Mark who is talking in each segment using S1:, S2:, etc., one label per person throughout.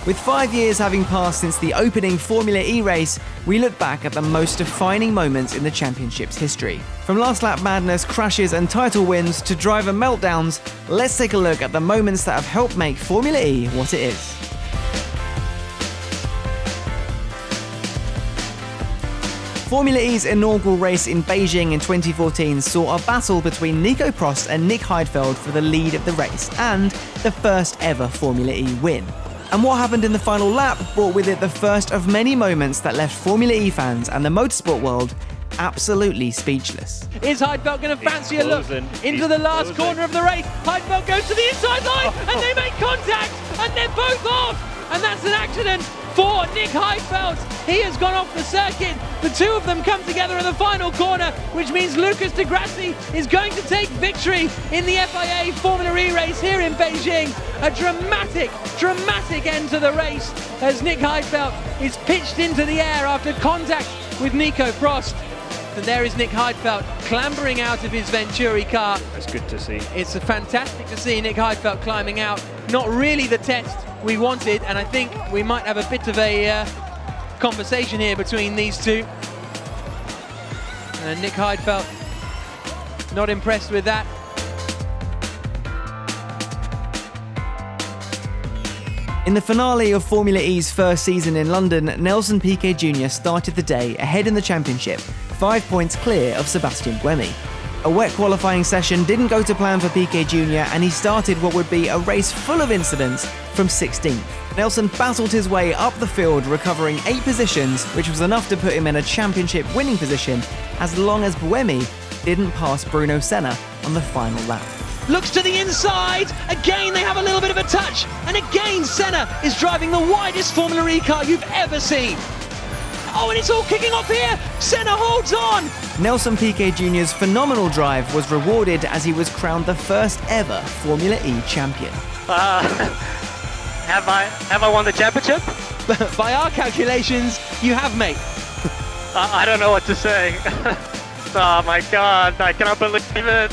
S1: With 5 years having passed since the opening Formula E race, we look back at the most defining moments in the championship's history. From last lap madness, crashes and title wins to driver meltdowns, let's take a look at the moments that have helped make Formula E what it is. Formula E's inaugural race in Beijing in 2014 saw a battle between Nico Prost and Nick Heidfeld for the lead of the race and the first ever Formula E win. And what happened in the final lap brought with it the first of many moments that left Formula E fans and the motorsport world absolutely speechless.
S2: Is Heidfeld going to fancy a look into the last corner of the race? Heidfeld goes to the inside line and they make contact and they're both off, and that's an accident for Nick Heidfeld. He has gone off the circuit. The two of them come together in the final corner, which means Lucas de Grassi is going to take victory in the FIA Formula E race here in Beijing. A dramatic end to the race as Nick Heidfeld is pitched into the air after contact with Nico Prost. And there is Nick Heidfeld clambering out of his Venturi car.
S3: That's good to see.
S2: It's fantastic to see Nick Heidfeld climbing out. Not really the test we wanted, and I think we might have a bit of a conversation here between these two. And Nick Heidfeld not impressed with that.
S1: In the finale of Formula E's first season in London, Nelson Piquet Jr. started the day ahead in the championship, 5 points clear of Sebastian Buemi. A wet qualifying session didn't go to plan for Piquet Jr. and he started what would be a race full of incidents from 16th. Nelson battled his way up the field, recovering 8 positions, which was enough to put him in a championship winning position as long as Buemi didn't pass Bruno Senna on the final lap.
S2: Looks to the inside, again they have a little bit of a touch, and again Senna is driving the widest Formula E car you've ever seen. Oh, and it's all kicking off here, Senna holds on!
S1: Nelson Piquet Jr.'s phenomenal drive was rewarded as he was crowned the first ever Formula E champion.
S3: Have I won the championship?
S2: By our calculations, you have, mate.
S3: I don't know what to say. Oh my God, I cannot believe it.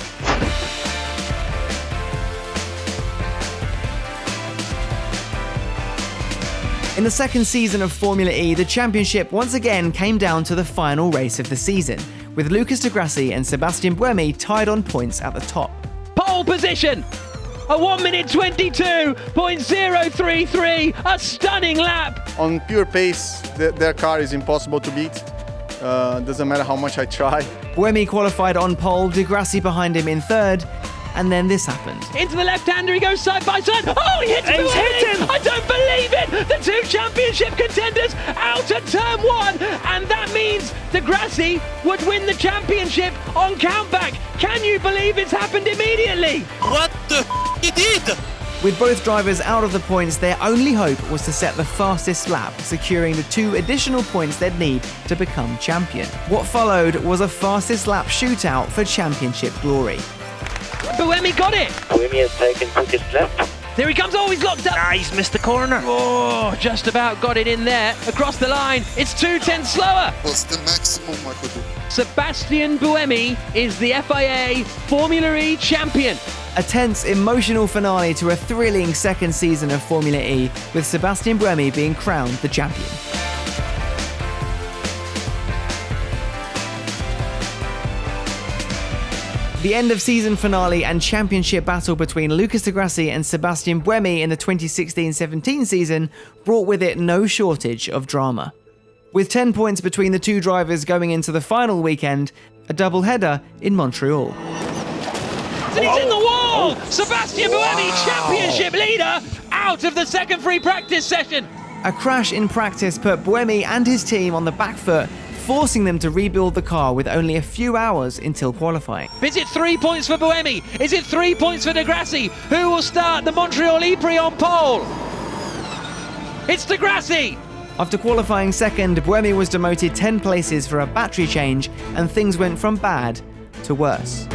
S1: In the second season of Formula E, the championship once again came down to the final race of the season, with Lucas de Grassi and Sebastian Buemi tied on points at the top.
S2: Pole position! A 1 minute 22.033, a stunning lap!
S4: On pure pace, their car is impossible to beat. Doesn't matter how much I try.
S1: Buemi qualified on pole, de Grassi behind him in third, and then this happened.
S2: Into the left-hander, he goes side by side. Oh, he hits
S3: He's hit him!
S2: I don't believe it! The two championship contenders out at turn 1, and that means de Grassi would win the championship on countback. Can you believe it's happened immediately?
S5: What the he did?
S1: With both drivers out of the points, their only hope was to set the fastest lap, securing the 2 additional points they'd need to become champion. What followed was a fastest lap shootout for championship glory.
S2: Buemi got it!
S3: Buemi has taken quickest left.
S2: There he comes, oh, he's locked up!
S3: He's missed the corner.
S2: Oh, just about got it in there. Across the line, it's 2 tenths slower.
S6: Was the maximum I could do.
S2: Sebastian Buemi is the FIA Formula E champion.
S1: A tense, emotional finale to a thrilling second season of Formula E, with Sebastian Buemi being crowned the champion. The end of season finale and championship battle between Lucas de Grassi and Sebastian Buemi in the 2016-17 season brought with it no shortage of drama. With 10 points between the two drivers going into the final weekend, a doubleheader in Montreal.
S2: And he's in the wall! Sebastian Buemi, championship leader, out of the second free practice session.
S1: A crash in practice put Buemi and his team on the back foot, forcing them to rebuild the car with only a few hours until qualifying.
S2: Is it 3 points for Buemi? Is it 3 points for de Grassi? Who will start the Montreal E-Prix on pole? It's de Grassi!
S1: After qualifying second, Buemi was demoted 10 places for a battery change, and things went from bad to worse.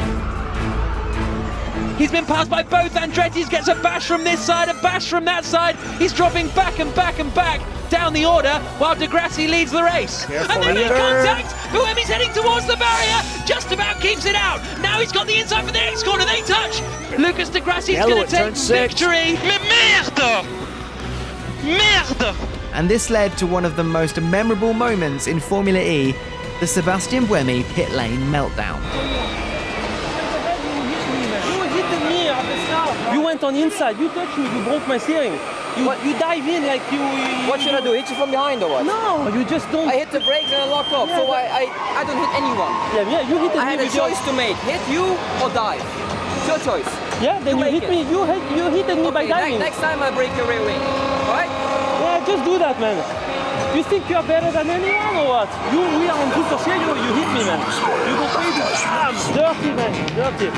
S2: He's been passed by both Andretti's, gets a bash from this side, a bash from that side. He's dropping back and back and back down the order while de Grassi leads the race. And they make contact. Buemi's heading towards the barrier, just about keeps it out. Now he's got the inside for the next corner, they touch. Lucas de Grassi's going to take victory.
S5: Mais merde! Merde!
S1: And this led to one of the most memorable moments in Formula E, the Sebastian Buemi pit lane meltdown.
S2: You went on the inside, you touched me, you broke my steering. You dive in like you...
S7: What should I do? Hit you from behind or what?
S2: No, you just don't...
S7: I hit the brakes and I locked off, so I don't hit anyone.
S2: Yeah, you hit me.
S7: I had a choice to make, hit you or dive. It's your choice.
S2: Yeah, then you hit me. You hit me by diving.
S7: Next time I break your rear wing, alright?
S2: Yeah, just do that, man. You think you're better than anyone or what? We are on Super Santiago, you hit me, man. You go crazy. Dirty, man, dirty.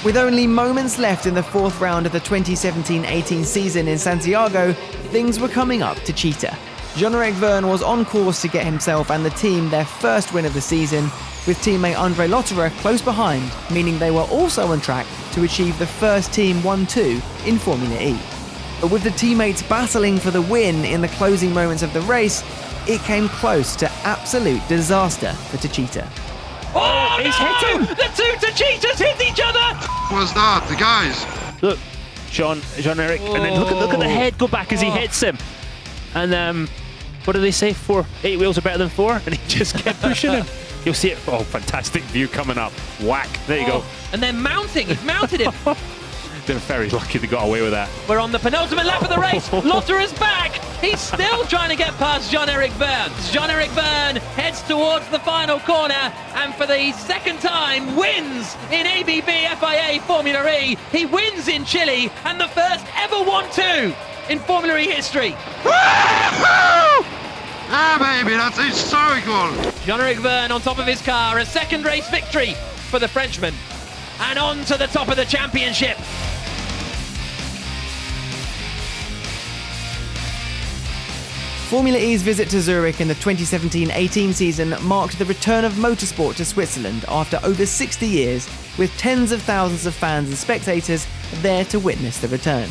S1: With only moments left in the fourth round of the 2017-18 season in Santiago, things were coming up to Cheetah. Jean-Eric Vergne was on course to get himself and the team their first win of the season, with teammate Andre Lotterer close behind, meaning they were also on track to achieve the first team 1-2 in Formula E. But with the teammates battling for the win in the closing moments of the race, it came close to absolute disaster for Techeetah.
S2: Oh, he's hit him!
S8: The two Techeetahs hit each other!
S6: Was that, the guys?
S8: Look, Jean-Eric, and then look at the head go back as he hits him. And what do they say? 8 wheels are better than 4? And he just kept pushing him. You'll see it. Oh, fantastic view coming up. Whack. There you go.
S2: And then mounting. He's mounted him.
S8: They're very lucky they got away with that.
S2: We're on the penultimate lap of the race. Lotterer's back. He's still trying to get past Jean-Eric Vergne. Jean-Eric Vergne heads towards the final corner and for the second time wins in ABB FIA Formula E. He wins in Chile and the first ever 1-2 in Formula E history.
S6: Yeah, baby, that's historical.
S2: Jean-Eric Vergne on top of his car, a second race victory for the Frenchman. And on to the top of the championship.
S1: Formula E's visit to Zurich in the 2017-18 season marked the return of motorsport to Switzerland after over 60 years, with tens of thousands of fans and spectators there to witness the return.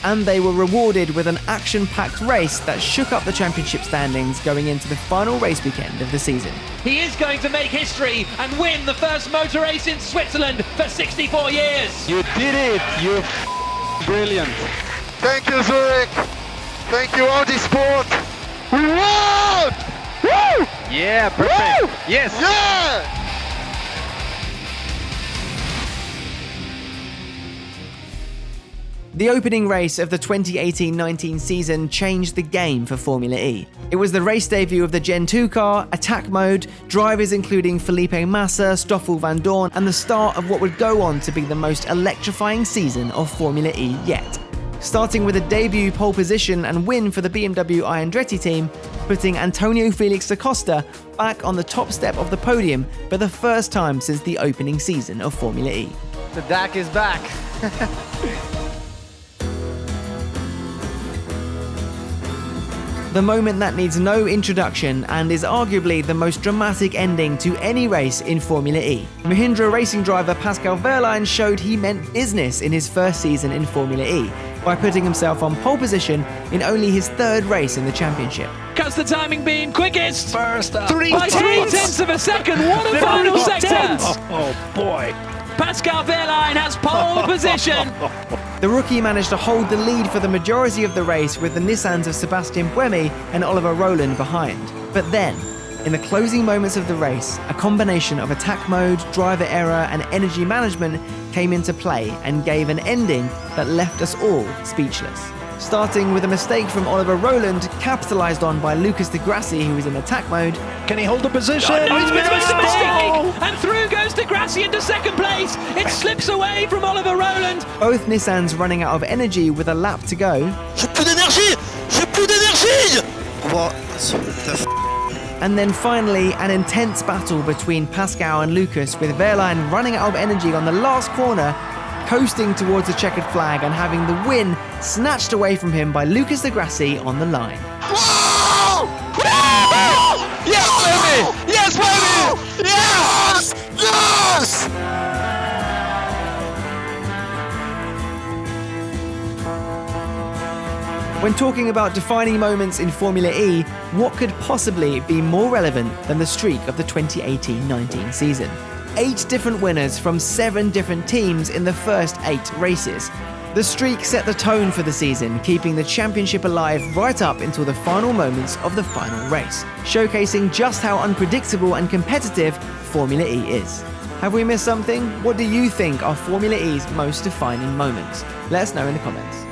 S1: And they were rewarded with an action-packed race that shook up the championship standings going into the final race weekend of the season.
S2: He is going to make history and win the first motor race in Switzerland for 64 years.
S5: You did it! You're brilliant.
S6: Thank you, Zurich. Thank you, Audi Sport. We won! Woo!
S3: Yeah, perfect.
S6: Woo!
S3: Yes.
S6: Yeah!
S1: The opening race of the 2018-19 season changed the game for Formula E. It was the race debut of the Gen 2 car, attack mode, drivers including Felipe Massa, Stoffel Van Dorn, and the start of what would go on to be the most electrifying season of Formula E yet. Starting with a debut pole position and win for the BMW Andretti team, putting Antonio Felix da Costa back on the top step of the podium for the first time since the opening season of Formula E.
S7: The DAC is back.
S1: The moment that needs no introduction and is arguably the most dramatic ending to any race in Formula E. Mahindra racing driver Pascal Wehrlein showed he meant business in his first season in Formula E by putting himself on pole position in only his third race in the championship.
S2: Cuts the timing being quickest.
S5: First up.
S2: By 3/10 of a second. What a final sector.
S8: Oh boy.
S2: Pascal Wehrlein has pole position.
S1: The rookie managed to hold the lead for the majority of the race with the Nissans of Sebastian Buemi and Oliver Rowland behind. But then, in the closing moments of the race, a combination of attack mode, driver error and energy management came into play and gave an ending that left us all speechless. Starting with a mistake from Oliver Rowland, capitalised on by Lucas Di Grassi, who was in attack mode.
S5: Can he hold the position?
S2: Oh, he's made a mistake! And through goes Di Grassi into second place. It slips away from Oliver Rowland.
S1: Both Nissans running out of energy with a lap to go.
S5: J'ai plus d'énergie! J'ai plus d'énergie! What the
S1: And then finally, an intense battle between Pascal and Lucas, with Wehrlein running out of energy on the last corner, coasting towards the checkered flag and having the win snatched away from him by Lucas Di Grassi on the line.
S5: Whoa! Whoa! Yes, baby! Yes, baby! Yes! Yes!
S1: When talking about defining moments in Formula E, what could possibly be more relevant than the streak of the 2018-19 season? 8 different winners from 7 different teams in the first 8 races. The streak set the tone for the season, keeping the championship alive right up until the final moments of the final race, showcasing just how unpredictable and competitive Formula E is. Have we missed something? What do you think are Formula E's most defining moments? Let us know in the comments.